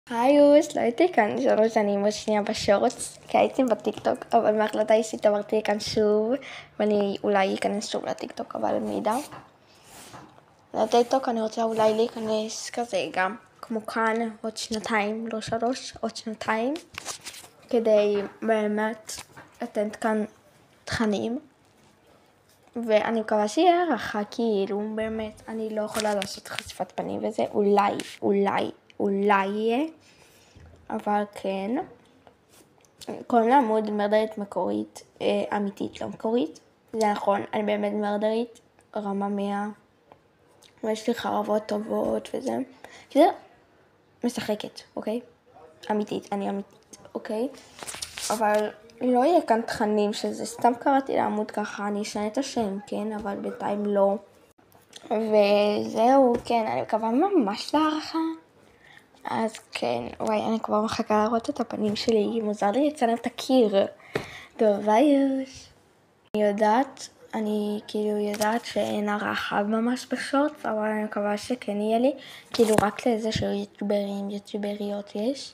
היוש, לא הייתי כאן 3 שנים או שנייה בשורטס, כי הייתי בטיקטוק, אבל מההחלטה אישית אמרתי כאן שוב, ואני אולי אכנס שוב לטיקטוק, אבל מידע. לטיקטוק אני רוצה אולי להיכנס כזה גם, כמו כאן, עוד 2 לא 3, עוד 2, כדי באמת לתת כאן תכנים. ואני מקווה שיהיה הערכה, כאילו באמת, אני לא יכולה לעשות חשיפת פנים וזה, אולי יהיה. אבל כן, קוראים לעמוד מרדרית מקורית, אמיתית, לא מקורית. זה נכון, אני באמת מרדרית, רמה 100, ויש לי חרבות טובות וזה. כי זה משחקת, אוקיי? אמיתית, אני אמיתית, אוקיי? אבל לא יהיה כאן תכנים שזה, סתם קראתי לעמוד ככה, אני אשנה את השם, כן? אבל בינתיים לא. וזהו, כן, אני מקווה ממש להערכה. אז כן, וואי, אני כבר מחכה לראות את הפנים שלי, מוזר לי לצלם את הקיר. טוב, ביי יוש. אני יודעת שאין הערכה ממש בשורטס, אבל אני מקווה שכן יהיה לי, כאילו רק לאיזה יוטיובריות יש,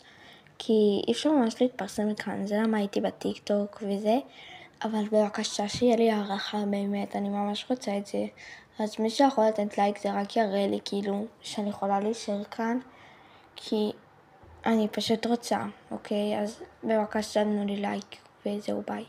כי אי אפשר ממש להתפרסם מכאן, זה למה הייתי בטיקטוק וזה, אבל בבקשה שיהיה לי הערכה באמת, אני ממש רוצה את זה. אז מי שיכול לתת לייק זה רק יראה לי כאילו שאני יכולה להישאר כאן, כי אני פשוט רוצה, אוקיי? אז בבקשה תנו לי לייק, וזהו, ביי.